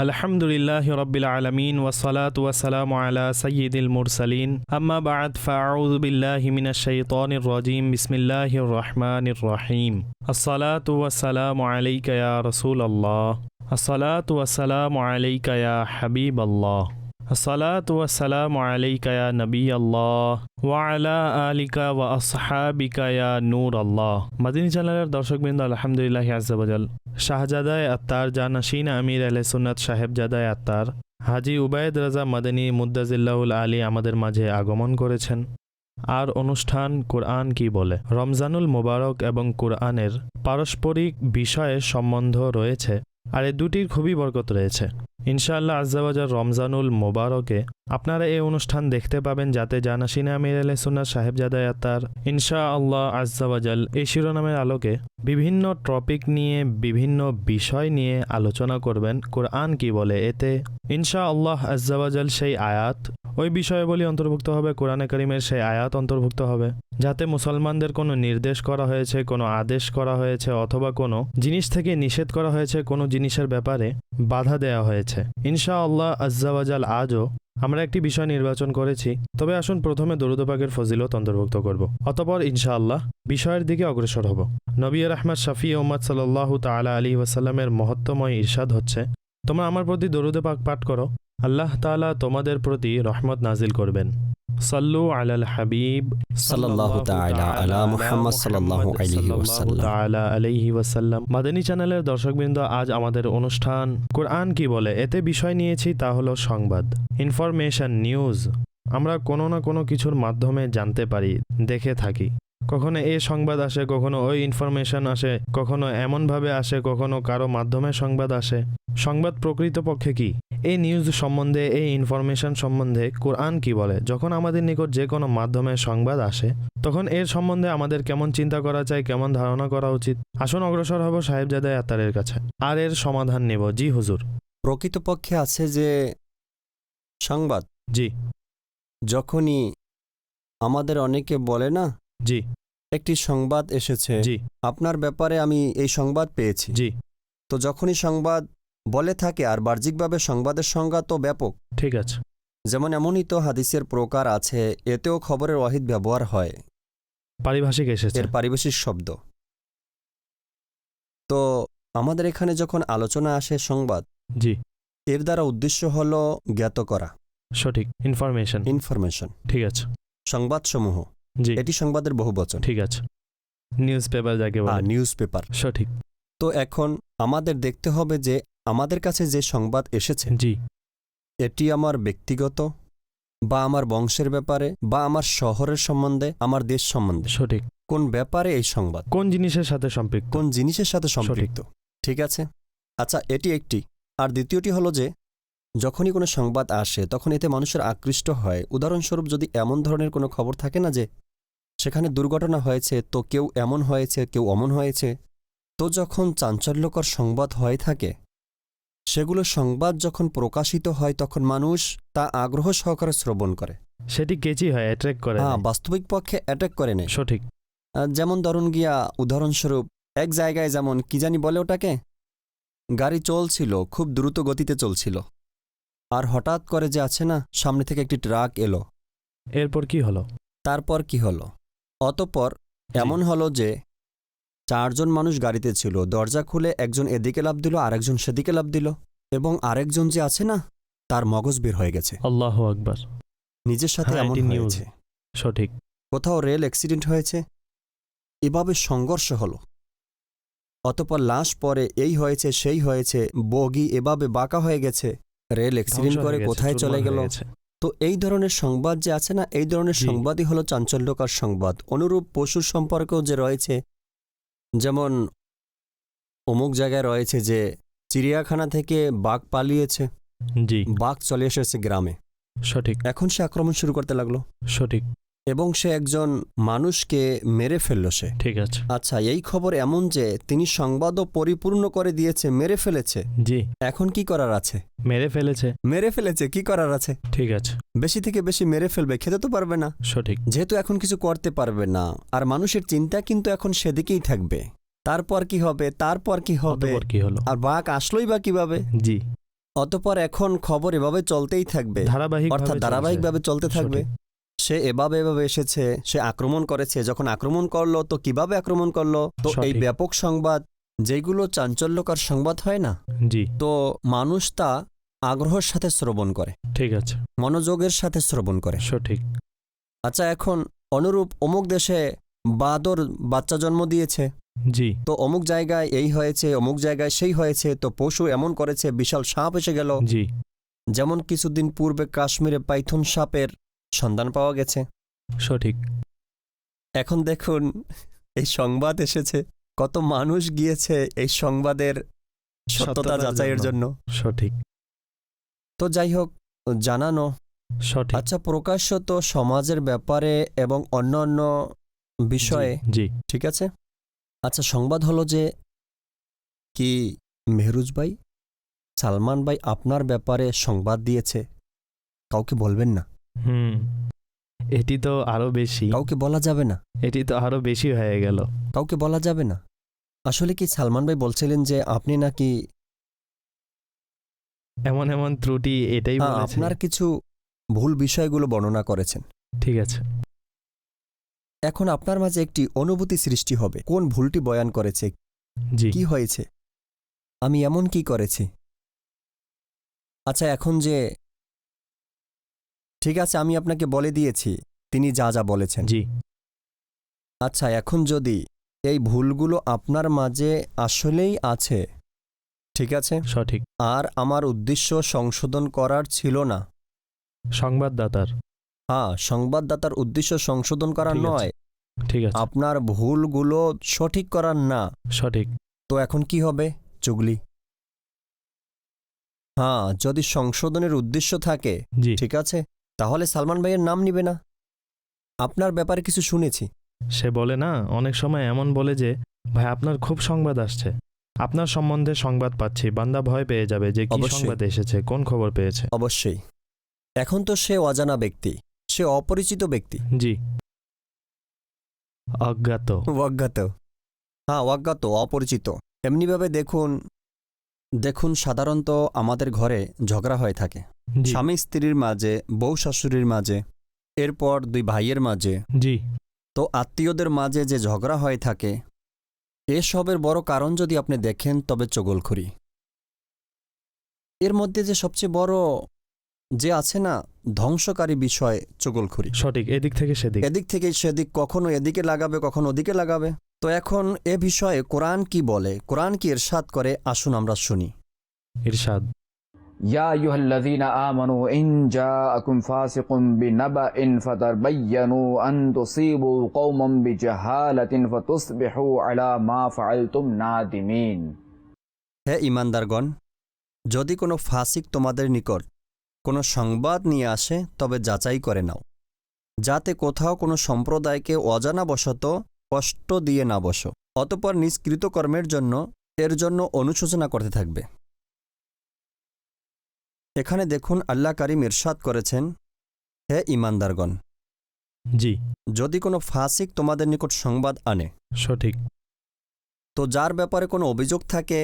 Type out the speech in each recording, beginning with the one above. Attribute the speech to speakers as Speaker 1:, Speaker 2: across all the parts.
Speaker 1: আলহামদুলিল্লাহি রাব্বিল আলামিন ওয়াসসালাতু ওয়াসসালামু আলা সাইয়্যিদিল মুরসালিন আম্মা বা'দ ফাআউযু বিল্লাহি মিনাশ শাইতানির রাজীম বিসমিল্লাহির রহমানির রহিম আসসালাতু ওয়াসসালামু আলাইকা ইয়া রাসূলাল্লাহ আসসালাতু ওয়াসসালামু আলাইকা ইয়া হাবিবাল্লাহ আসসালাতু ওয়াসসালামু আলাইকা ইয়া নবিয়াল্লাহ ওয়া আলা আলিকা ওয়া আসহাবিকা ইয়া নূরাল্লাহ। মাদিনী চ্যানেলের দর্শকবৃন্দ, আলহামদুলিল্লাহি আযজা ওয়াজাল শাহজাদায়ে আত্তার জানাশিন আমির আহলে সুন্নাত সাহেবজাদায়ে আত্তার হাজী উবায়েদ রাজা মাদানী মুদ্দাজিল্লাহুল আলী আমাদের মাঝে আগমন করেছেন। আর অনুষ্ঠান কোরআন কি বলে। রমজানুল মোবারক এবং কোরআনের পারস্পরিক বিষয়ে সম্বন্ধ রয়েছে, আর এই দুটির খুবই বরকত রয়েছে। ইনশাআল্লাহ আযজা ওয়াজাল রমজানুল মোবারকে আপনারা এই অনুষ্ঠান দেখতে পাবেন, যাতে জানাশিনে আমির আহলে সুন্নাত সাহেবজাদায়ে আত্তার ইনশাআল্লাহ আযজা ওয়াজাল এই শিরোনামের আলোকে বিভিন্ন টপিক নিয়ে বিভিন্ন বিষয় নিয়ে আলোচনা করবেন। কোরআন কি বলে, এতে ইনশাআল্লাহ আযজা ওয়াজাল সেই আয়াত, ওই বিষয়াবলী অন্তর্ভুক্ত হবে, কোরআনে কারীমের সেই আয়াত অন্তর্ভুক্ত হবে, যাতে মুসলমানদের কোনো নির্দেশ করা হয়েছে, কোনো আদেশ করা হয়েছে, অথবা কোনো জিনিস থেকে নিষেধ করা হয়েছে, কোনো জিনিসের ব্যাপারে বাধা দেওয়া হয়েছে। ইনশাআল্লাহ আযজা ওয়াজাল আজও আমরা একটি বিষয় নির্বাচন করেছি, তবে আসুন প্রথমে দরুদ পাকের ফজিলত অন্তর্ভুক্ত করব, অতঃপর ইনশাআল্লাহ বিষয়ের দিকে অগ্রসর হব। নবী রাহমাত শফি উম্মত সাল্লাল্লাহু তাআলা আলাইহি ওয়াসাল্লামের মহত্বময় ইরশাদ হচ্ছে, তোমরা আমার প্রতি দরুদ পাক পাঠ করো, আল্লাহ তাআলা তোমাদের প্রতি রহমত নাজিল করবেন। সাল্লু আলাল হাবিব
Speaker 2: সাল্লাল্লাহু তাআলা আলা মুহাম্মদ সাল্লাল্লাহু
Speaker 1: আলাইহি ওয়াসাল্লাম। মাদানী চ্যানেলের দর্শকবৃন্দ, আজ আমাদের অনুষ্ঠান কোরআন কি বলে এতে বিষয় নিয়েছি, তা হলো সংবাদ, ইনফরমেশন, নিউজ। আমরা কোনো না কোনো কিছুর মাধ্যমে জানতে পারি, দেখে থাকি। কখনো এই সংবাদ আসে, কখনো ওই ইনফরমেশন আসে, কখনো এমনভাবে আসে, কখনো কারো মাধ্যমে সংবাদ আসে। সংবাদ প্রকৃতপক্ষে কি, এই নিউজ সম্বন্ধে, এই ইনফরমেশন সম্বন্ধে কোরআন কি বলে। যখন আমাদের নিকট যে কোনো মাধ্যমে সংবাদ আসে, তখন এর সম্বন্ধে আমাদের কেমন চিন্তা করা চাই, কেমন ধারণা করা উচিত। আসুন অগ্রসর হব সাহেবজাদায়ে আত্তারের কাছে, আর এর সমাধান নেব। জি হুজুর।
Speaker 2: প্রকৃতপক্ষে আছে যে সংবাদ,
Speaker 1: জি,
Speaker 2: যখনই আমাদের অনেকে বলে না,
Speaker 1: জি,
Speaker 2: একটি সংবাদ এসেছে,
Speaker 1: জি,
Speaker 2: আপনার ব্যাপারে আমি এই সংবাদ পেয়েছি।
Speaker 1: জি,
Speaker 2: তো যখনই সংবাদ বলে থাকে, আর বাহ্যিকভাবে সংবাদের সংজ্ঞা তো ব্যাপক,
Speaker 1: ঠিক আছে।
Speaker 2: যেমন এমনই তো হাদিসের প্রকার আছে, এতেও খবরের ওয়াহিদ ব্যবহার হয়,
Speaker 1: পারিভাষিক এসেছে,
Speaker 2: এর পারিভাষিক শব্দ। তো আমাদের এখানে যখন আলোচনা আসে সংবাদ,
Speaker 1: জি,
Speaker 2: এর দ্বারা উদ্দেশ্য হলো জ্ঞাত করা,
Speaker 1: সঠিক,
Speaker 2: ইনফরমেশন,
Speaker 1: ঠিক আছে।
Speaker 2: সংবাদসমূহ,
Speaker 1: জি,
Speaker 2: এটি সংবাদের বহুবচন,
Speaker 1: ঠিক আছে। নিউজ পেপার যাকে বলে,
Speaker 2: নিউজ পেপার,
Speaker 1: সঠিক।
Speaker 2: তো এখন আমাদের দেখতে হবে যে আমাদের কাছে যে সংবাদ এসেছে,
Speaker 1: জি,
Speaker 2: এটি আমার ব্যক্তিগত বা আমার বংশের ব্যাপারে বা আমার শহরের সম্বন্ধে, আমার দেশ সম্বন্ধে,
Speaker 1: সঠিক।
Speaker 2: কোন ব্যাপারে এই সংবাদ,
Speaker 1: কোন জিনিসের সাথে সম্পৃক্ত,
Speaker 2: কোন জিনিসের সাথে সম্পৃক্ত, ঠিক আছে। আচ্ছা, এটি একটি। আর দ্বিতীয়টি হলো যে যখনই কোনো সংবাদ আসে, তখন এতে মানুষের আকৃষ্ট হয়। উদাহরণস্বরূপ, যদি এমন ধরনের কোনো খবর থাকে না যে সেখানে দুর্ঘটনা হয়েছে, তো কেউ এমন হয়েছে, কেউ অমন হয়েছে, তো যখন চাঞ্চল্যকর সংবাদ হয়ে থাকে, সেগুলো সংবাদ যখন প্রকাশিত হয়, তখন মানুষ তা আগ্রহ সহকারে শ্রবণ করে,
Speaker 1: সেটি কেচি হয়, অ্যাট্রাক্ট করে।
Speaker 2: বাস্তবিক পক্ষে অ্যাটাক করে নেয়,
Speaker 1: সঠিক।
Speaker 2: যেমন ধরুন গিয়া, উদাহরণস্বরূপ, এক জায়গায় যেমন কি জানি বলে ওটাকে, গাড়ি চলছিল, খুব দ্রুত গতিতে চলছিল, আর হঠাৎ করে যে আছে না, সামনে থেকে একটি ট্রাক এলো।
Speaker 1: এরপর কি হলো?
Speaker 2: তারপর কি হলো? অতঃপর এমন হলো যে 4 জন মানুষ গাড়িতে ছিল, দরজা খুলে একজন এদিকে লাফ দিল, আরেকজন সেদিকে লাফ দিল, এবং আরেকজন যে আছে না, তার মগজ বের হয়ে গেছে।
Speaker 1: আল্লাহু আকবার।
Speaker 2: নিজের সাথে এমন হয়েছে।
Speaker 1: সঠিক।
Speaker 2: কোথাও রেল অ্যাক্সিডেন্ট হয়েছে, এভাবে সংঘর্ষ হলো। অতঃপর লাশ পরে এই হয়েছে, সেই হয়েছে, বগি এভাবে বাঁকা হয়ে গেছে, রেল অ্যাক্সিডেন্ট করে কোথায় চলে গেল। তো এই ধরনের সংবাদ যে আছে না, এই ধরনের সংবাদই হলো চাঞ্চল্যকর সংবাদ। অনুরূপ পশুর সম্পর্কেও যে রয়েছে, যেমন অমুক জায়গায় রয়েছে যে চিড়িয়াখানা থেকে বাঘ পালিয়েছে,
Speaker 1: জি,
Speaker 2: বাঘ চলে এসেছে গ্রামে,
Speaker 1: সঠিক।
Speaker 2: এখন সে আক্রমণ শুরু করতে লাগলো,
Speaker 1: সঠিক,
Speaker 2: এবং সে একজন মানুষকে মেরে ফেললো সে।
Speaker 1: ঠিক আছে।
Speaker 2: আচ্ছা, এই খবর এমন যে তিনি সংবাদও পরিপূর্ণ করে দিয়েছে, মেরে ফেলেছে।
Speaker 1: জি,
Speaker 2: এখন কি করার আছে?
Speaker 1: মেরে ফেলেছে,
Speaker 2: কি করার আছে?
Speaker 1: ঠিক আছে।
Speaker 2: বেশি থেকে বেশি মেরে ফেলবে, খেতে তো পারবে না,
Speaker 1: সঠিক।
Speaker 2: যেহেতু এখন কিছু করতে পারবে না, আর মানুষের চিন্তা কিন্তু এখন সেদিকেই থাকবে, তারপর কি হবে, তারপর কি হবে,
Speaker 1: কি হলো,
Speaker 2: আর বাঘ আসলোই বা কিভাবে।
Speaker 1: জি,
Speaker 2: অতঃপর এখন খবর এভাবে চলতেই থাকবে, অর্থাৎ ধারাবাহিকভাবে চলতে থাকবে। সে এভাবে এসেছে, সে আক্রমণ করেছে, যখন আক্রমণ করলো তো কিভাবে আক্রমণ করলো, তো এই ব্যাপক সংবাদ যেগুলো চাঞ্চল্যকর সংবাদ হয় না,
Speaker 1: জি,
Speaker 2: তো মানুষ তা আগ্রহের সাথে শ্রবণ করে,
Speaker 1: ঠিক আছে,
Speaker 2: মনোযোগের সাথে শ্রবণ করে।
Speaker 1: সঠিক।
Speaker 2: আচ্ছা, এখন অনুরূপ অমুক দেশে বাদর বাচ্চা জন্ম দিয়েছে,
Speaker 1: জি,
Speaker 2: তো অমুক জায়গায় এই হয়েছে, অমুক জায়গায় সেই হয়েছে, তো পশু এমন করেছে, বিশাল সাপ এসে গেল।
Speaker 1: জি,
Speaker 2: যেমন কিছুদিন পূর্বে কাশ্মীরে পাইথন সাপের সন্ধান পাওয়া গেছে।
Speaker 1: সঠিক।
Speaker 2: এখন দেখুন এই সংবাদ এসেছে, কত মানুষ গিয়েছে এই সংবাদের সত্যতা যাচাইয়ের জন্য।
Speaker 1: সঠিক।
Speaker 2: তো যাই হোক, জানানো
Speaker 1: সঠিক।
Speaker 2: আচ্ছা, প্রকাশ্য তো সমাজের ব্যাপারে এবং অন্যান্য বিষয়ে,
Speaker 1: জি,
Speaker 2: ঠিক আছে। আচ্ছা, সংবাদ হলো যে কি মেহরুজ ভাই, সালমান ভাই আপনার ব্যাপারে সংবাদ দিয়েছে, কাউকে বলবেন না।
Speaker 1: এটি তো আরো বেশি,
Speaker 2: কাউকে বলা যাবে না,
Speaker 1: এটি তো আরো বেশি হয়ে গেল।
Speaker 2: কাউকে বলা যাবে না। আসলে কি সালমান ভাই বলছিলেন যে আপনি নাকি
Speaker 1: এমন এমন ত্রুটি, এটাই বলেছে।
Speaker 2: আপনার কিছু ভুল বিষয়গুলো বর্ণনা করেছেন।
Speaker 1: ঠিক আছে।
Speaker 2: এখন আপনার মাঝে একটি অনুভূতি সৃষ্টি হবে, কোন ভুলটি বয়ান করেছে,
Speaker 1: জি,
Speaker 2: কি হয়েছে, আমি এমন কি করেছি। আচ্ছা, এখন যে ঠিক আছে, আমি আপনাকে বলে দিয়েছি তিনি যা যা বলেছেন।
Speaker 1: জি,
Speaker 2: আচ্ছা, এখন যদি এই ভুলগুলো আপনার মাঝে আসলেই আছে, ঠিক আছে,
Speaker 1: সঠিক।
Speaker 2: আর আমার উদ্দেশ্য সংশোধন করার ছিল না,
Speaker 1: সংবাদদাতার,
Speaker 2: সংবাদদাতার উদ্দেশ্য সংশোধন করার
Speaker 1: ঠিক আছে,
Speaker 2: নয়,
Speaker 1: ঠিক আছে,
Speaker 2: আপনার ভুলগুলো সঠিক করার না,
Speaker 1: সঠিক।
Speaker 2: তো এখন কি হবে? চুগলি। যদি সংশোধনের উদ্দেশ্য থাকে,
Speaker 1: জি,
Speaker 2: ঠিক আছে, তাহলে সালমান ভাইয়ের নাম নিবে না। আপনার ব্যাপারে কিছু শুনেছি,
Speaker 1: সে বলে না, অনেক সময় এমন বলে যে ভাই আপনার খুব সংবাদ আসছে, আপনার সম্বন্ধে সংবাদ পাচ্ছি, বান্দা ভয় পেয়ে যাবে যে কি
Speaker 2: অবশ্যই।
Speaker 1: সংবাদ এসেছে, কোন খবর পেয়েছে।
Speaker 2: অবশ্যই। এখন তো সে অজানা ব্যক্তি, সে অপরিচিত ব্যক্তি,
Speaker 1: জি, অজ্ঞাত,
Speaker 2: অজ্ঞাত, অপরিচিত। এমনিভাবে দেখুন সাধারণত আমাদের ঘরে ঝগড়া হয়ে থাকে,
Speaker 1: জি,
Speaker 2: স্বামী স্ত্রীর মাঝে, বউ শাশুড়ির মাঝে, এরপর দুই ভাইয়ের মাঝে,
Speaker 1: জি,
Speaker 2: তো আত্মীয়দের মাঝে যে ঝগড়া হয়ে থাকে, এসবের বড় কারণ যদি আপনি দেখেন তবে চগলখড়ি। এর মধ্যে যে সবচেয়ে বড় যে আছে না, ধ্বংসকারী বিষয় চগলখড়ি।
Speaker 1: সঠিক। এদিক থেকে সেদিক,
Speaker 2: এদিক থেকে সেদিক, কখনো এদিকে লাগাবে, কখনো ওদিকে লাগাবে। তো এখন এ বিষয়ে কোরআন কি বলে, কোরআন কি ইরশাদ করে, আসুন আমরা শুনি।
Speaker 1: ইরশাদ,
Speaker 3: या अय्युहल्लज़ीना आमनू इन जाअकुम फासिकुम बिनबअइन फतबय्यनु अन तुसीबू कौमम बिजहालतिन फतुसबिहू अला मा फ़अलतुम नादिमीन।
Speaker 2: হে ঈমানদারগণ, যদি কোনো ফাসিক তোমাদের নিকট কোনো সংবাদ নিয়ে আসে তবে যাচাই করে নাও, যাতে কোথাও কোনো সম্প্রদায়কে অজানাবশত কষ্ট দিয়ে না বসো, অতঃপর নিজ কৃতকর্মের জন্য এর জন্য অনুশোচনা করতে থাকবে। এখানে দেখুন আল্লাহ কারীম ইরশাদ করেছেন, হে ঈমানদারগণ,
Speaker 1: জি,
Speaker 2: যদি কোনো ফাসিক তোমাদের নিকট সংবাদ আনে,
Speaker 1: সঠিক,
Speaker 2: তো যার ব্যাপারে কোনো অভিযোগ থাকে,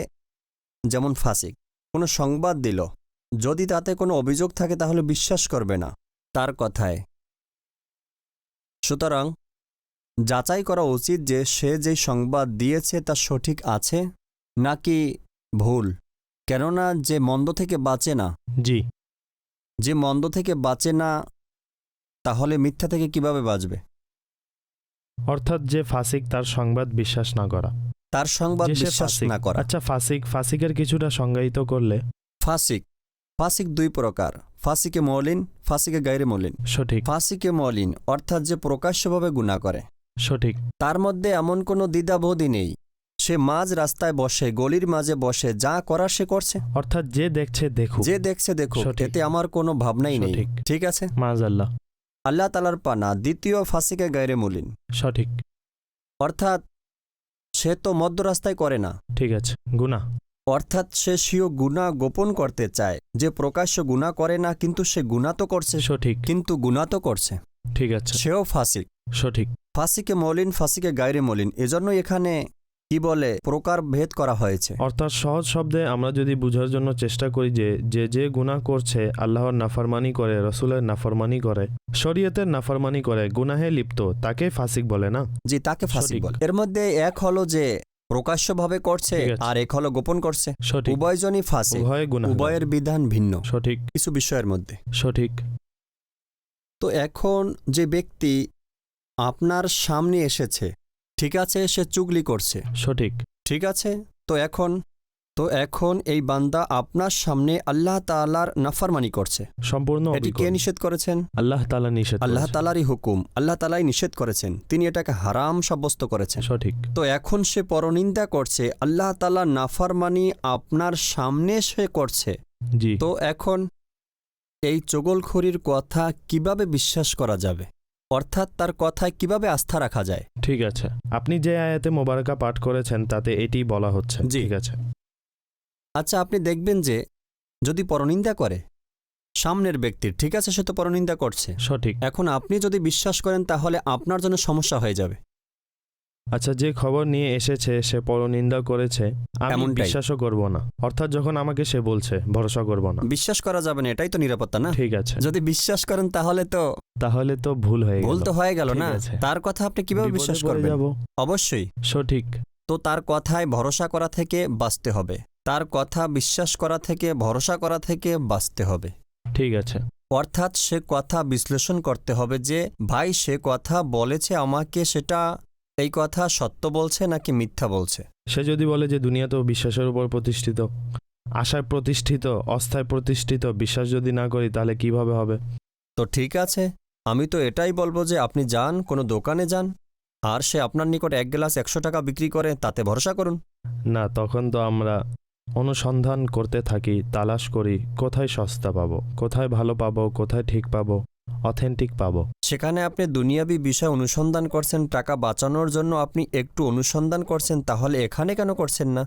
Speaker 2: যেমন ফাসিক কোনো সংবাদ দিল, যদি তাতে কোনো অভিযোগ থাকে তাহলে বিশ্বাস করবে না তার কথায়। সুতরাং যাচাই করা উচিত যে সে যেই সংবাদ দিয়েছে তা সঠিক আছে নাকি ভুল। কেননা যে মন্দ থেকে বাঁচে না,
Speaker 1: জি,
Speaker 2: যে মন্দ থেকে বাঁচে না, তাহলে মিথ্যা থেকে কিভাবে বাঁচবে?
Speaker 1: অর্থাৎ যে ফাসিক তার সংবাদ বিশ্বাস না করা,
Speaker 2: তার সংবাদ
Speaker 1: যে সে
Speaker 2: বিশ্বাস
Speaker 1: ফাসিক।
Speaker 2: না করা।
Speaker 1: আচ্ছা, ফাসিকের কিছুটা সংজ্ঞায়িত করলে।
Speaker 2: ফাসিক দুই প্রকার, ফাসিকে মলিন, ফাসিকে গায়রে মলিন।
Speaker 1: সঠিক,
Speaker 2: ফাসিকে মলিন অর্থাৎ যে প্রকাশ্যভাবে গুনাহ করে,
Speaker 1: সঠিক,
Speaker 2: তার মধ্যে এমন কোনো দ্বিধাবোধই নেই, সে মাঝ রাস্তায় বসে, গলির মাঝে বসে যা করার সে করছে,
Speaker 1: অর্থাৎ যে দেখছে দেখুক,
Speaker 2: যে দেখছে দেখুক,
Speaker 1: সঠিক।
Speaker 2: এতে আমার কোনো ভাবনাই নেই।
Speaker 1: সঠিক।
Speaker 2: ঠিক আছে,
Speaker 1: মাআজাল্লাহ,
Speaker 2: আল্লাহ তাআলার পানা। দ্বিতীয় ফাসিকে গায়রে মলিন,
Speaker 1: সঠিক,
Speaker 2: অর্থাৎ সে তো মধ্য রাস্তায় করে না,
Speaker 1: ঠিক আছে, গুনাহ,
Speaker 2: অর্থাৎ সে স্বীয় গুনাহ গোপন করতে চায়, যে প্রকাশ্য গুনাহ করে না কিন্তু সে গুনাহ তো করছে,
Speaker 1: সঠিক,
Speaker 2: কিন্তু গুনাহ তো করছে,
Speaker 1: ঠিক আছে,
Speaker 2: সেও ফাসিক।
Speaker 1: সঠিক,
Speaker 2: ফাসিকে মলিন, ফাসিকে গায়রে মলিন। এজন্য এখানে কি কি বলে প্রকার ভেদ করা হয়েছে।
Speaker 1: অর্থাৎ সহজ শব্দে আমরা যদি বোঝার জন্য চেষ্টা করি যে যে গুনাহ করছে, আল্লাহর নাফরমানি করে, রসুলের নাফরমানি করে, শরীয়তের নাফরমানি করে, গুনাহে লিপ্ত, তাকে ফাসিক বলে না?
Speaker 2: জি, তাকে ফাসিক
Speaker 1: সঠিক।
Speaker 2: বলে। এর মধ্যে এক হলো যে প্রকাশ্যভাবে করছে,
Speaker 1: ঠিক আছে।
Speaker 2: আর এক হলো গোপন করছে।
Speaker 1: সঠিক।
Speaker 2: উভয়জনই ফাসিক,
Speaker 1: উভয় গুনাহ।
Speaker 2: উভয়ের বিধান ভিন্ন
Speaker 1: সঠিক।
Speaker 2: কিছু বিষয়ের মধ্যে।
Speaker 1: সঠিক।
Speaker 2: তো এখন যে ব্যক্তি আপনার সামনে এসেছে, ঠিক আছে, সে চুগলি করছে,
Speaker 1: সঠিক।
Speaker 2: ঠিক আছে, তো এখন এই বান্দা আপনার সামনে আল্লাহ তাআলার নাফরমানি করছে।
Speaker 1: সম্পূর্ণ
Speaker 2: এটি কে নিষেধ করেছেন?
Speaker 1: আল্লাহ তাআলা নিষেধ
Speaker 2: আল্লাহ
Speaker 1: করেছেন।
Speaker 2: তাআলারই হুকুম, আল্লাহ তাআলাই নিষেধ করেছেন, তিনি এটাকে হারাম সাব্যস্ত করেছেন।
Speaker 1: সঠিক।
Speaker 2: তো এখন সে পরনিন্দা করছে, আল্লাহ তাআলা নাফরমানি আপনার সামনে সে করছে।
Speaker 1: জি।
Speaker 2: তো এখন এই চগলখড়ির কথা কিভাবে বিশ্বাস করা যাবে, অর্থাৎ তার কথায় কিভাবে আস্থা রাখা যায়?
Speaker 1: ঠিক আছে, আপনি যে আয়াতে মোবারকা পাঠ করেছেন তাতে এটি বলা হচ্ছে।
Speaker 2: জি।
Speaker 1: ঠিক আছে।
Speaker 2: আচ্ছা, আপনি দেখবেন যে যদি পরনিন্দা করে সামনের ব্যক্তির, ঠিক আছে, সে তো পরনিন্দা করছে,
Speaker 1: সঠিক।
Speaker 2: এখন আপনি যদি বিশ্বাস করেন তাহলে আপনার জন্য সমস্যা হয়ে যাবে।
Speaker 1: আচ্ছা, যে খবর নিয়ে এসেছে সে পরনিন্দা করেছে, আমি
Speaker 2: এমনটাই।
Speaker 1: বিশ্বাসও করব না। অর্থাৎ যখন আমাকে সে বলছে, ভরসা করব না।
Speaker 2: বিশ্বাস করা যাবে না, এটাই তো নিরাপত্তা না?
Speaker 1: ঠিক আছে।
Speaker 2: যদি বিশ্বাস করেন তাহলে তো
Speaker 1: ভুল হয়ে গেল।
Speaker 2: ভুল তো হয়ে গেল
Speaker 1: ঠিক
Speaker 2: না?
Speaker 1: আছে।
Speaker 2: তার কথা আপনি কিভাবে
Speaker 1: বিপদে
Speaker 2: বিশ্বাস
Speaker 1: পড়ে
Speaker 2: করবেন?
Speaker 1: যাব।
Speaker 2: অবশ্যই।
Speaker 1: সঠিক।
Speaker 2: তো তার কথায় ভরসা করা থেকে বাঁচতে হবে, তার কথা বিশ্বাস করা থেকে, ভরসা করা থেকে বাঁচতে হবে।
Speaker 1: ঠিক আছে।
Speaker 2: অর্থাৎ সে কথা বিশ্লেষণ করতে হবে যে ভাই সে কথা বলেছে আমাকে, সেটা এই কথা সত্য বলছে নাকি মিথ্যা বলছে।
Speaker 1: সে যদি বলে যে দুনিয়া তো বিশ্বাসের উপর প্রতিষ্ঠিত, আশায় প্রতিষ্ঠিত, অস্থায় প্রতিষ্ঠিত, বিশ্বাস যদি না করি তাহলে কিভাবে হবে?
Speaker 2: তো ঠিক আছে, আমি তো এটাই বলবো যে আপনি যান, কোনো দোকানে যান, আর সে আপনার নিকট 1 গ্লাস 100 টাকা বিক্রি করে, তাতে ভরসা করুন।
Speaker 1: না, তখন তো আমরা অনুসন্ধান করতে থাকি, তালাশ করি, কোথায় সস্তা পাবো, কোথায় ভালো পাবো, কোথায় ঠিক পাবো, অথেন্টিক পাবো।
Speaker 2: সেখানে আপনি দুনিয়াবি বিষয় অনুসন্ধান করছেন, টাকা বাঁচানোর জন্য আপনি একটু অনুসন্ধান করছেন, তাহলে এখানে কেন করছেন না?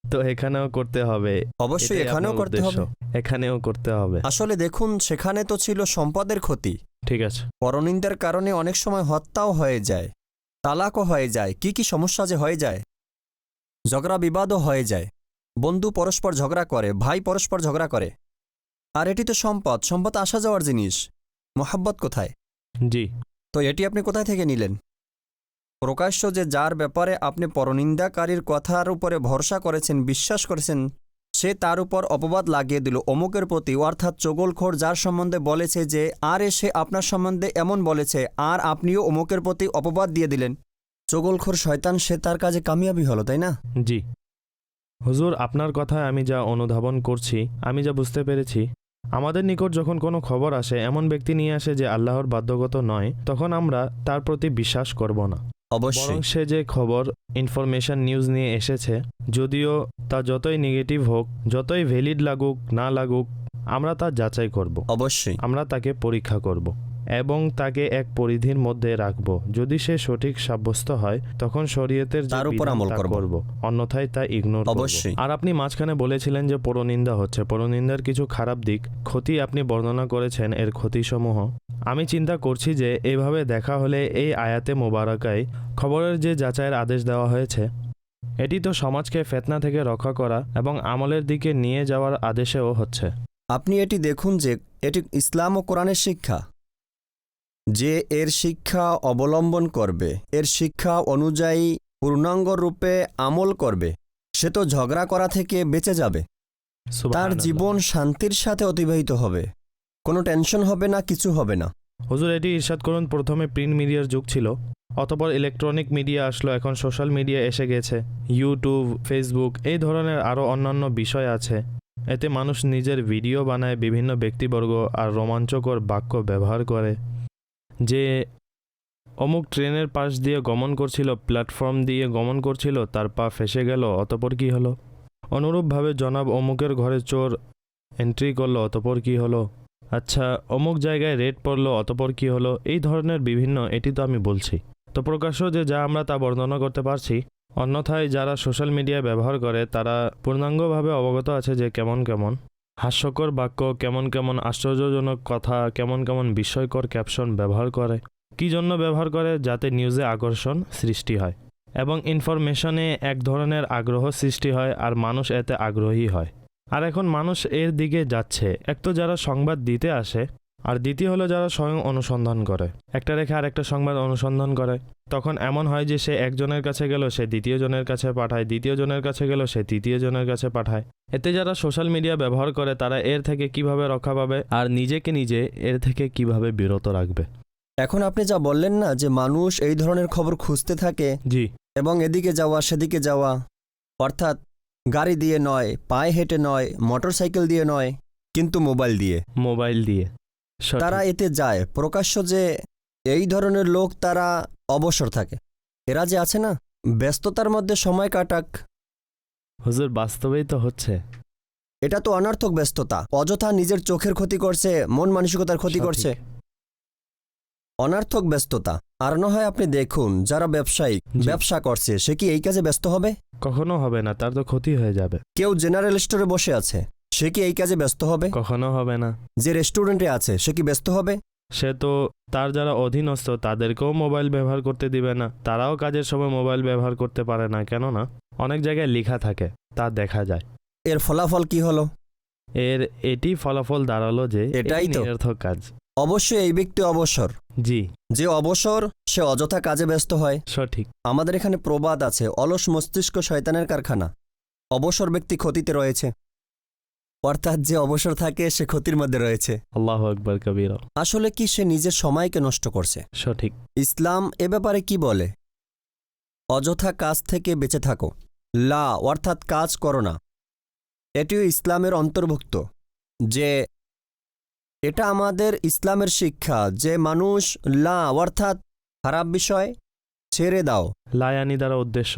Speaker 1: তো এখানেও করতে হবে।
Speaker 2: অবশ্যই
Speaker 1: এটাই
Speaker 2: এখানেও
Speaker 1: আপনার
Speaker 2: করতে
Speaker 1: উদ্দেশ্য।
Speaker 2: হবে।
Speaker 1: এখানেও করতে হবে।
Speaker 2: আসলে দেখুন, সেখানে তো ছিল সম্পদের ক্ষতি,
Speaker 1: ঠিক আছে।
Speaker 2: পরনিন্দার কারণে অনেক সময় হত্যাও হয়ে যায়, তালাকও হয়ে যায়, কি সমস্যা যে হয়ে যায়, ঝগড়া বিবাদও হয়ে যায়, বন্ধু পরস্পর ঝগড়া করে, ভাই পরস্পর ঝগড়া করে। আর এটি তো সম্পদ আসা যাওয়ার জিনিস, মোহাব্বত কোথায়?
Speaker 1: জি।
Speaker 2: তো এটি আপনি কোথায় থেকে নিলেন? প্রকাশ্য যে যার ব্যাপারে আপনি পরনিন্দাকারীর কথার উপরে ভরসা করেছেন, বিশ্বাস করেছেন, সে তার উপর অপবাদ লাগিয়ে দিল অমুকের প্রতি, অর্থাৎ চগলখোর যার সম্বন্ধে বলেছে যে আর এসে আপনার সম্বন্ধে এমন বলেছে, আর আপনিও অমুকের প্রতি অপবাদ দিয়ে দিলেন। চগলখোর শয়তান, সে তার কাজে কামিয়াবি হলো, তাই না?
Speaker 1: জি হুজুর, আপনার কথায় আমি যা অনুধাবন করছি, আমি যা বুঝতে পেরেছি, আমাদের নিকট যখন কোনো খবর আসে, এমন ব্যক্তি নিয়ে আসে যে আল্লাহর বাধ্যগত নয়, তখন আমরা তার প্রতি বিশ্বাস করব না। বরং
Speaker 2: অবশ্যই।
Speaker 1: সে যে খবর, ইনফরমেশন, নিউজ নিয়ে এসেছে, যদিও তা যতই নেগেটিভ হোক, যতই ভ্যালিড লাগুক না লাগুক, আমরা তা যাচাই করব।
Speaker 2: অবশ্যই।
Speaker 1: আমরা তাকে পরীক্ষা করব এবং তাকে এক পরিধির মধ্যে রাখব। যদি সে সঠিক সাব্যস্ত হয়, তখন শরীয়তের যে
Speaker 2: তার উপর
Speaker 1: বিধান
Speaker 2: আমল
Speaker 1: তা
Speaker 2: করব।
Speaker 1: করব, অন্যথায় তা ইগনোর করব।
Speaker 2: অবশ্যই।
Speaker 1: আর আপনি মাঝখানে বলেছিলেন যে পরনিন্দা হচ্ছে, পরনিন্দার কিছু খারাপ দিক, ক্ষতি আপনি বর্ণনা করেছেন, এর ক্ষতিসমূহ। আমি চিন্তা করছি যে এইভাবে দেখা হলে এই আয়াতে মোবারকায় খবরের যে যাচাইয়ের আদেশ দেওয়া হয়েছে, এটি তো সমাজকে ফিতনা থেকে রক্ষা করা এবং আমলের দিকে নিয়ে যাওয়ার আদেশেও হচ্ছে।
Speaker 2: আপনি এটি দেখুন যে এটি ইসলাম ও কোরআনের শিক্ষা, যে এর শিক্ষা অবলম্বন করবে, এর শিক্ষা অনুযায়ী পূর্ণাঙ্গ রূপে আমল করবে, সে তো ঝগড়া করা থেকে বেঁচে যাবে, তার
Speaker 1: সুবহানাল্লাহ।
Speaker 2: জীবন শান্তির সাথে অতিবাহিত হবে, কোনো টেনশন হবে না, কিছু হবে না।
Speaker 1: হুজুর, এটি ইরশাদ করুন, প্রথমে প্রিন্ট মিডিয়ার যুগ ছিল, অতঃপর ইলেকট্রনিক মিডিয়া আসলো, এখন সোশ্যাল মিডিয়া এসে গেছে, ইউটিউব, ফেসবুক, এই ধরনের আরও অন্যান্য বিষয় আছে। এতে মানুষ নিজের ভিডিও বানায়, বিভিন্ন ব্যক্তিবর্গ আর রোমাঞ্চকর বাক্য ব্যবহার করে, যে অমুক ট্রেনের পাশ দিয়ে গমন করছিল, প্ল্যাটফর্ম দিয়ে গমন করছিল, তার পা ফেসে গেল, অতঃপর কি হলো? অনুরূপভাবে জনাব অমুকের ঘরে চোর এন্ট্রি করলো, অতঃপর কি হলো? আচ্ছা, অমুক জায়গায় রেড পড়লো, অতঃপর কি হলো? এই ধরনের বিভিন্ন, এটি তো আমি বলছি। তো প্রকাশ্য যে যা আমরা তা বর্ণনা করতে পারছি, অন্যথায় যারা সোশ্যাল মিডিয়া ব্যবহার করে তারা পূর্ণাঙ্গভাবে অবগত আছে যে কেমন কেমন হাস্যকর বাক্য, কেমন কেমন আশ্চর্যজনক কথা, কেমন কেমন বিস্ময়কর ক্যাপশন ব্যবহার করে। কি জন্য ব্যবহার করে? যাতে নিউজে আকর্ষণ সৃষ্টি হয়। এবং ইনফরমেশনে এক ধরনের আগ্রহ সৃষ্টি হয় আর মানুষ এতে আগ্রহী হয়। আর এখন মানুষ এর দিকে যাচ্ছে, এক তো যারা সংবাদ দিতে আসে, আর দ্বিতীয় হলো যারা স্বয়ং অনুসন্ধান করে, একটা রেখে আর একটা সংবাদ অনুসন্ধান করে। তখন এমন হয় যে সে একজনের কাছে গেল, সে দ্বিতীয় জনের কাছে পাঠায়, দ্বিতীয় জনের কাছে গেল, সে তৃতীয় জনের কাছে পাঠায়। এতে যারা সোশ্যাল মিডিয়া ব্যবহার করে তারা এর থেকে কিভাবে রক্ষা পাবে আর নিজেকে নিজে এর থেকে কিভাবে বিরত রাখবে?
Speaker 2: এখন আপনি যা বললেন না যে মানুষ এই ধরনের খবর খুঁজতে থাকে
Speaker 1: জি,
Speaker 2: এবং এদিকে যাওয়া সেদিকে যাওয়া, অর্থাৎ গাড়ি দিয়ে নয়, পায়ে হেঁটে নয়, মোটরসাইকেল দিয়ে নয়, কিন্তু মোবাইল দিয়ে
Speaker 1: মোবাইল দিয়ে সঠিক।
Speaker 2: তারা এতে যায়। প্রকাশ্য যে এই ধরনের লোক তারা অবসর থাকে, এরা যে আছে না ব্যস্ততার মধ্যে সময় কাটাক,
Speaker 1: হুজুর বাস্তবেই তো হচ্ছে।
Speaker 2: এটা তো অনর্থক ব্যস্ততা, অযথা নিজের চোখের ক্ষতি করছে, মন মানসিকতার ক্ষতি
Speaker 1: সঠিক।
Speaker 2: করছে, অনর্থক ব্যস্ততা। আর না হয় আপনি দেখুন যারা ব্যবসায়ী
Speaker 1: জি।
Speaker 2: ব্যবসা করছে, সে কি এই কাজে ব্যস্ত হবে?
Speaker 1: কখনো হবে না, তার তো ক্ষতি হয়ে যাবে।
Speaker 2: কেউ জেনারেল স্টোরে বসে আছে, সে কি এই কাজে ব্যস্ত হবে?
Speaker 1: কখনো হবে না।
Speaker 2: যে রেস্টুরেন্টে আছে, সে কি ব্যস্ত হবে?
Speaker 1: সে তো তার যারা অধীনস্থ তাদেরকেও মোবাইল ব্যবহার করতে দিবে না, তারাও কাজের সময় মোবাইল ব্যবহার করতে পারে না। কেননা অনেক জায়গায় লেখা থাকে, তা দেখা যায়।
Speaker 2: এর ফলাফল কি হলো?
Speaker 1: এটি ফলাফল দাঁড়ালো যে
Speaker 2: এটাই
Speaker 1: এটি
Speaker 2: তো।
Speaker 1: নিরর্থক কাজ।
Speaker 2: অবশ্যই এই ব্যক্তি অবসর,
Speaker 1: জি,
Speaker 2: যে অবসর সে অযথা কাজে ব্যস্ত হয়।
Speaker 1: সঠিক।
Speaker 2: আমাদের এখানে প্রবাদ আছে, অলস মস্তিষ্ক শয়তানের কারখানা। অবসর ব্যক্তি ক্ষতিতে রয়েছে, অর্থাৎ যে অবসর থাকে সে ক্ষতির মধ্যে রয়েছে।
Speaker 1: আল্লাহু আকবার কবীরা।
Speaker 2: আসলে কি সে নিজের সময়কে নষ্ট করছে।
Speaker 1: সঠিক।
Speaker 2: ইসলাম এ ব্যাপারে কি বলে? অযথা কাজ থেকে বেঁচে থাকো, লা অর্থাৎ কাজ করো না। এটিও ইসলামের অন্তর্ভুক্ত, যে এটা আমাদের ইসলামের শিক্ষা যে মানুষ লা অর্থাৎ খারাপ বিষয় ছেড়ে দাও,
Speaker 1: লায়ানি দ্বারা উদ্দেশ্য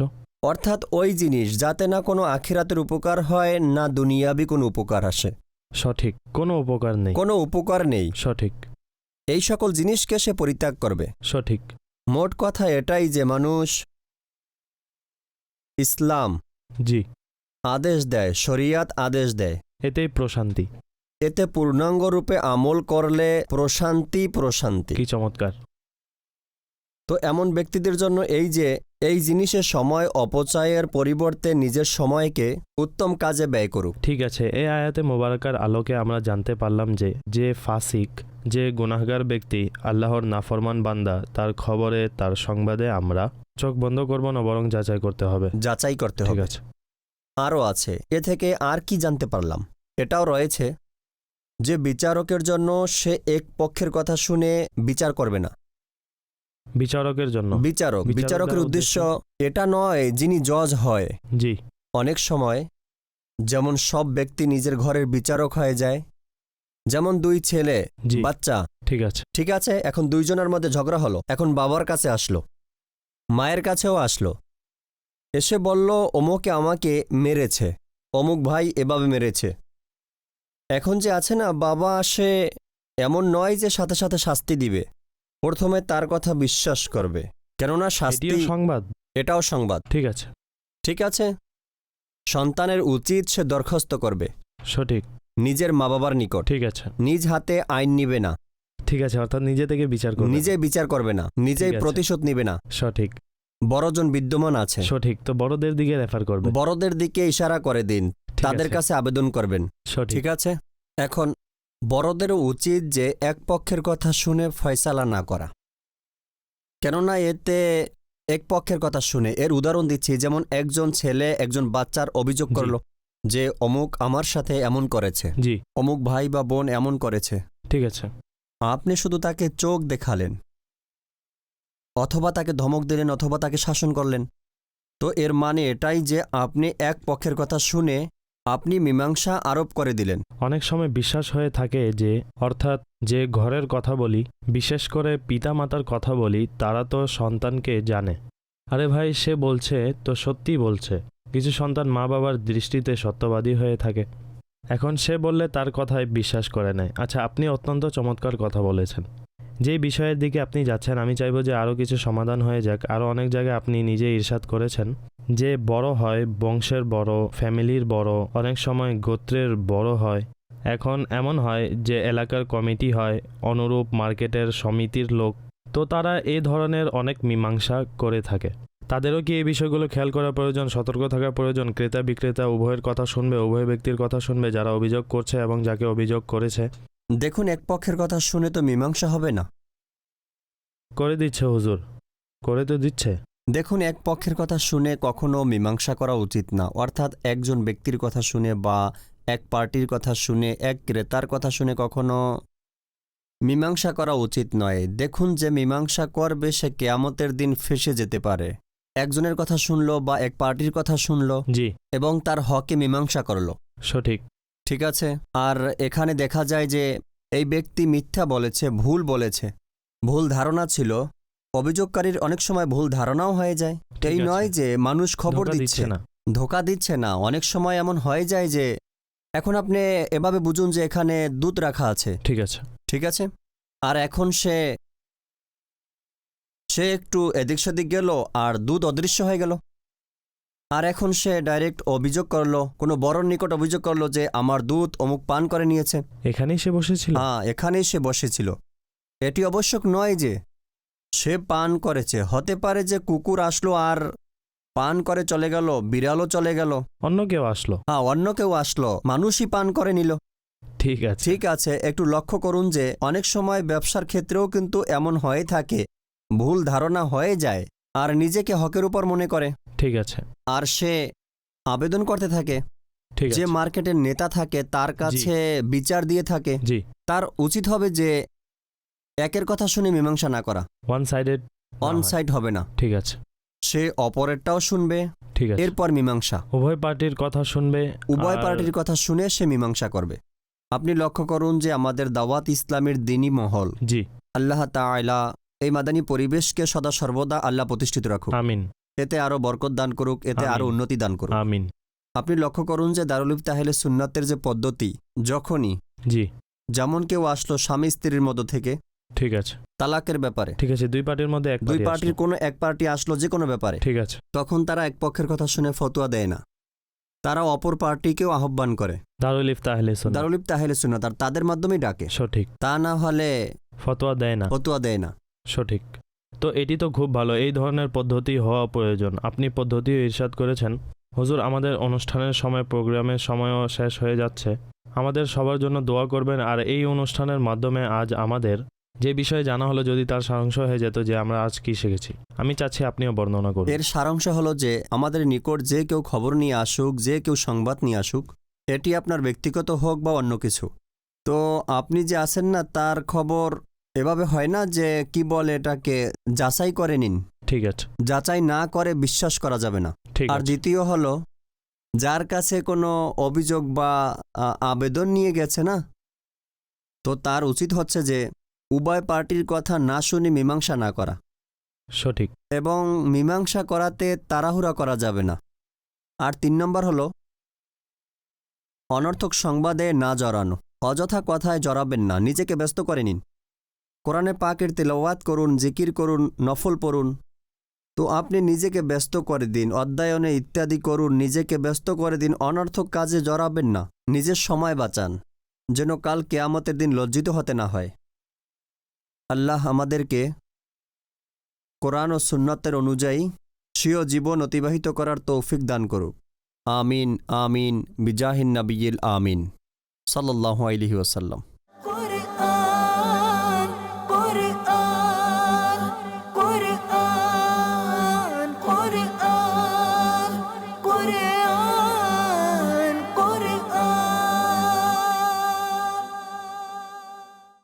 Speaker 2: অর্থাৎ ওই জিনিস যাতে না কোনো আখিরাতের উপকার হয় না দুনিয়াবি কোনো উপকার আসে,
Speaker 1: সঠিক, কোনো উপকার নেই,
Speaker 2: কোনো উপকার নেই,
Speaker 1: সঠিক
Speaker 2: এই সকল জিনিসকে সে পরিত্যাগ করবে।
Speaker 1: সঠিক।
Speaker 2: মোট কথা এটাই যে মানুষ ইসলাম
Speaker 1: জি,
Speaker 2: আদেশ দেয়, শরিয়াত আদেশ দেয়,
Speaker 1: এতেই প্রশান্তি।
Speaker 2: এতে পূর্ণাঙ্গ রূপে আমল করলে প্রশান্তি প্রশান্তি।
Speaker 1: কি চমৎকার।
Speaker 2: তো এমন ব্যক্তিদের জন্য এই যে এই জিনিসের সময় অপচয়ের পরিবর্তে নিজের সময়কে উত্তম কাজে ব্যয় করুক।
Speaker 1: ঠিক আছে, এই আয়াতে মোবারকার আলোকে আমরা জানতে পারলাম যে যে ফাসিক, যে গুনাহগার ব্যক্তি, আল্লাহর নাফরমান বান্দা, তার খবরে তার সংবাদে আমরা চোখ বন্ধ করব না, বরং যাচাই করতে হবে।
Speaker 2: যাচাই করতে
Speaker 1: ঠিক
Speaker 2: হবে।
Speaker 1: আছে।
Speaker 2: আরও আছে, এ থেকে আর কি জানতে পারলাম? এটাও রয়েছে যে বিচারকের জন্য সে এক পক্ষের কথা শুনে বিচার করবে না।
Speaker 1: বিচারকের জন্য
Speaker 2: বিচারকের উদ্দেশ্য এটা নয় যিনি জজ হয়।
Speaker 1: জি,
Speaker 2: অনেক সময় যেমন সব ব্যক্তি নিজের ঘরের বিচারক হয়ে যায়, যেমন দুই ছেলে
Speaker 1: জি,
Speaker 2: বাচ্চা,
Speaker 1: ঠিক আছে,
Speaker 2: এখন দুইজনের মধ্যে ঝগড়া হলো, এখন বাবার কাছে আসলো, মায়ের কাছেও আসলো, এসে বলল অমুকে আমাকে মেরেছে, অমুক ভাই এভাবে মেরেছে। এখন যে আছে না, বাবা আসে, এমন নয় যে সাথে সাথে শাস্তি দিবে, প্রথমে তার কথা বিশ্বাস করবে, কেননা শাস্তি
Speaker 1: এটিও সংবাদ।
Speaker 2: এটাও সংবাদ। ঠিক আছে, সন্তানের উচিত সে দরখাস্ত করবে
Speaker 1: সঠিক,
Speaker 2: নিজের মা বাবার নিকট,
Speaker 1: ঠিক আছে,
Speaker 2: নিজ হাতে আইন নিবে না,
Speaker 1: ঠিক আছে, অর্থাৎ নিজে থেকে বিচার করবে,
Speaker 2: নিজে বিচার করবে না, নিজেই
Speaker 1: ঠিক আছে।
Speaker 2: প্রতিশোধ নিবে না।
Speaker 1: সঠিক,
Speaker 2: বড়জন বিদ্যমান আছে,
Speaker 1: সঠিক, তো বড়দের দিকে রেফার করবে,
Speaker 2: বড়দের দিকে ইশারা করে দিন,
Speaker 1: ঠিক
Speaker 2: তাদের
Speaker 1: আছে,
Speaker 2: কাছে আবেদন করবেন।
Speaker 1: সঠিক,
Speaker 2: ঠিক আছে, এখন বড়দেরও উচিত যে এক পক্ষের কথা শুনে ফয়সালা না করা, কেননা এতে এক পক্ষের কথা শুনে, এর উদাহরণ দিচ্ছি, যেমন একজন ছেলে একজন বাচ্চার অভিযোগ
Speaker 1: জি।
Speaker 2: করলো যে অমুক আমার সাথে এমন করেছে,
Speaker 1: জি,
Speaker 2: অমুক ভাই বা বোন এমন করেছে,
Speaker 1: ঠিক আছে,
Speaker 2: আপনি শুধু তাকে চোখ দেখালেন, অথবা তাকে ধমক দিলেন, অথবা তাকে শাসন করলেন, তো এর মানে এটাই যে আপনি এক পক্ষের কথা শুনে আপনি মীমাংসা আরোপ করে দিলেন।
Speaker 1: অনেক সময় বিশ্বাস হয়ে থাকে যে, অর্থাৎ যে ঘরের কথা বলি, বিশেষ করে পিতামাতার কথা বলি, তারা তো সন্তানকে জানে। আরে ভাই, সে বলছে তো সত্যি বলছে। কিছু সন্তান মা বাবার দৃষ্টিতে সত্যবাদী হয়ে থাকে, এখন সে বললে তার কথায় বিশ্বাস করে নেয়। আচ্ছা, আপনি অত্যন্ত চমৎকার কথা বলেছেন। যে বিষয়ের দিকে আপনি যাচ্ছেন, আমি চাইবো যে আরও কিছু সমাধান হয়ে যাক। আরও অনেক জায়গায় আপনি নিজে ইরশাদ করেছেন যে বড় হয়, বংশের বড়, ফ্যামিলির বড়, অনেক সময় গোত্রের বড় হয়। এখন এমন হয় যে এলাকার কমিটি হয়, অনুরূপ মার্কেটের সমিতির লোক, তো তারা এই ধরনের অনেক মীমাংসা করে থাকে। তাদেরও কি এই বিষয়গুলো খেয়াল করা প্রয়োজন, সতর্ক থাকা প্রয়োজন? ক্রেতা বিক্রেতা উভয়ের কথা শুনবে, উভয় ব্যক্তির কথা শুনবে, যারা অভিযোগ করছে এবং যাকে অভিযোগ করেছে।
Speaker 2: দেখুন, এক পক্ষের কথা শুনে তো মীমাংসা হবে না।
Speaker 1: করে দিচ্ছে হুজুর, করে তো দিচ্ছে।
Speaker 2: দেখুন, এক পক্ষের কথা শুনে কখনো মীমাংসা করা উচিত না। অর্থাৎ একজন ব্যক্তির কথা শুনে বা এক পার্টির কথা শুনে, এক ক্রেতার কথা শুনে কখনো মীমাংসা করা উচিত নয়। দেখুন, যে মীমাংসা করবে সে কিয়ামতের দিন ফেঁসে যেতে পারে। একজনের কথা শুনলো বা এক পার্টির কথা শুনলো
Speaker 1: জি,
Speaker 2: এবং তার হকে মীমাংসা করলো,
Speaker 1: সঠিক।
Speaker 2: ঠিক আছে। আর এখানে দেখা যায় যে এই ব্যক্তি মিথ্যা বলেছে, ভুল বলেছে, ভুল ধারণা ছিল। অভিযোগকারীর অনেক সময় ভুল ধারণাও হয়ে যায়।
Speaker 1: ঠিক
Speaker 2: এই
Speaker 1: আছে।
Speaker 2: নয় যে মানুষ খবর
Speaker 1: ধোঁকা
Speaker 2: দিচ্ছে
Speaker 1: না।
Speaker 2: ধোকা দিচ্ছে না। অনেক সময় এমন হয়ে যায় যে এখন আপনি এভাবে বুঝুন যে এখানে দুধ রাখা আছে,
Speaker 1: ঠিক আছে,
Speaker 2: ঠিক আছে। আর এখন সে একটু এদিক সেদিক গেল আর দুধ অদৃশ্য হয়ে গেল। আর এখন সে ডাইরেক্ট অভিযোগ করলো, কোনো বড়র নিকট অভিযোগ করলো যে আমার দুধ অমুক পান করে নিয়েছে।
Speaker 1: এখানেই সে বসেছিল।
Speaker 2: হ্যাঁ, এখানেই সে বসেছিল। এটি আবশ্যক নয় যে সে পান করেছে। হতে পারে যে কুকুর আসলো আর পান করে চলে গেল, বিড়ালও চলে গেল,
Speaker 1: অন্য কেউ আসলো।
Speaker 2: হ্যাঁ, অন্য কেউ আসলো, মানুষই পান করে নিল।
Speaker 1: ঠিক আছে,
Speaker 2: ঠিক আছে। একটু লক্ষ্য করুন যে অনেক সময় ব্যবসার ক্ষেত্রেও কিন্তু এমন হয়ে থাকে, ভুল ধারণা হয়ে যায় আর নিজেকে হকের উপর মনে করে।
Speaker 1: ঠিক আছে,
Speaker 2: আর সে আবেদন করতে থাকে।
Speaker 1: ঠিক
Speaker 2: যে
Speaker 1: আছে।
Speaker 2: মার্কেটের নেতা থাকে তার কাছে বিচার দিয়ে থাকে।
Speaker 1: জি,
Speaker 2: তার উচিত হবে যে একের কথা শুনে মীমাংসা না করা,
Speaker 1: ওয়ান সাইডেড,
Speaker 2: অন সাইড হবে না।
Speaker 1: ঠিক আছে,
Speaker 2: সে অপরেরটাও শুনবে,
Speaker 1: ঠিক আছে।
Speaker 2: এরপর মীমাংসা।
Speaker 1: উভয় পার্টির কথা শুনবে,
Speaker 2: উভয়
Speaker 1: আর
Speaker 2: পার্টির কথা শুনে সে মীমাংসা করবে। আপনি লক্ষ্য করুন যে আমাদের দাওয়াত ইসলামের দ্বীনি মহল,
Speaker 1: জি,
Speaker 2: আল্লাহ তাআলা এই মাদানী পরিবেশকে সদা সর্বদা আল্লাহ প্রতিষ্ঠিত রাখুক,
Speaker 1: আমিন,
Speaker 2: এতে আরো বরকত দান করুক, এতে আরো
Speaker 1: আমিন।
Speaker 2: উন্নতি দান করুক।
Speaker 1: আমিন।
Speaker 2: আপনি লক্ষ্য করুন যে দারুল ইফতাহেলে সুন্নাতের যে পদ্ধতি, যখনই
Speaker 1: জি,
Speaker 2: যেমন কেউ আসলো স্বামী স্ত্রীর মধ্য থেকে
Speaker 1: ঠিক আছে,
Speaker 2: তালাকের ব্যাপারে,
Speaker 1: ঠিক আছে। দুই পার্টির মধ্যে এক
Speaker 2: দুই
Speaker 1: পার্টি
Speaker 2: পার্টির
Speaker 1: আসলো।
Speaker 2: কোনো এক পার্টি আসলো যে কোনো ব্যাপারে,
Speaker 1: ঠিক আছে,
Speaker 2: তখন তারা এক পক্ষের কথা শুনে ফতোয়া দেয় না, তারা অপর পার্টিকেও আহ্বান করে।
Speaker 1: দারুল ইফতাহ সুন্নাত,
Speaker 2: দারুল ইফতাহেলে সুন্নাত, আর তাদের মাধ্যমেই ডাকে।
Speaker 1: সঠিক।
Speaker 2: তা না হলে
Speaker 1: ফতোয়া দেয় না,
Speaker 2: ফতোয়া দেয় না।
Speaker 1: সঠিক। তো এটি তো খুব ভালো, এই ধরনের পদ্ধতি হওয়া প্রয়োজন। আপনি পদ্ধতিও ইরশাদ করেছেন। হুজুর, আমাদের অনুষ্ঠানের সময়, প্রোগ্রামের সময়ও শেষ হয়ে যাচ্ছে। আমাদের সবার জন্য দোয়া করবেন। আর এই অনুষ্ঠানের মাধ্যমে আজ আমাদের যে বিষয়ে জানা হলো, যদি তার সারাংশ হয়ে যেত যে আমরা আজ কি শিখেছি, আমি চাচ্ছি আপনিও বর্ণনা করুন।
Speaker 2: এর সারাংশ হলো যে আমাদের নিকট যে কেউ খবর নিয়ে আসুক, যে কেউ সংবাদ নিয়ে আসুক, এটি আপনার ব্যক্তিগত হোক বা অন্য কিছু, তো আপনি যে আসেন না তার খবর এভাবে হয় না যে কি বলে এটাকে যাচাই করে নিন।
Speaker 1: ঠিক আছে,
Speaker 2: যাচাই না করে বিশ্বাস করা যাবে না।
Speaker 1: ঠিক
Speaker 2: আর
Speaker 1: আছে,
Speaker 2: দ্বিতীয় হলো, যার কাছে কোনো অভিযোগ বা আবেদন নিয়ে গেছে না, তো তার উচিত হচ্ছে যে উভয় পার্টির কথা না শুনে মীমাংসা না করা,
Speaker 1: সঠিক।
Speaker 2: এবং মীমাংসা করাতে তাড়াহুড়া করা যাবে না। আর 3 নম্বর হলো অনর্থক সংবাদে না জড়ানো। অযথা কথায় জড়াবেন না, নিজেকে ব্যস্ত করে নিন। কোরআনে পাকের তেলাওয়াত করুন, জিকির করুন, নফল পড়ুন। তো আপনি নিজেকে ব্যস্ত করে দিন, অধ্যয়নে ইত্যাদি করুন, নিজেকে ব্যস্ত করে দিন। অনর্থক কাজে জড়াবেন না, নিজের সময় বাঁচান, যেন কাল কিয়ামতের দিন লজ্জিত হতে না হয়। আল্লাহ আমাদেরকে কোরআন ও সুন্নাতের অনুযায়ী স্বীয় জীবন অতিবাহিত করার তৌফিক দান করুক। আমিন আমিন বিজাহিন নবিয়িল আমিন সাল্লাল্লাহু আলাইহি ওয়াসাল্লাম।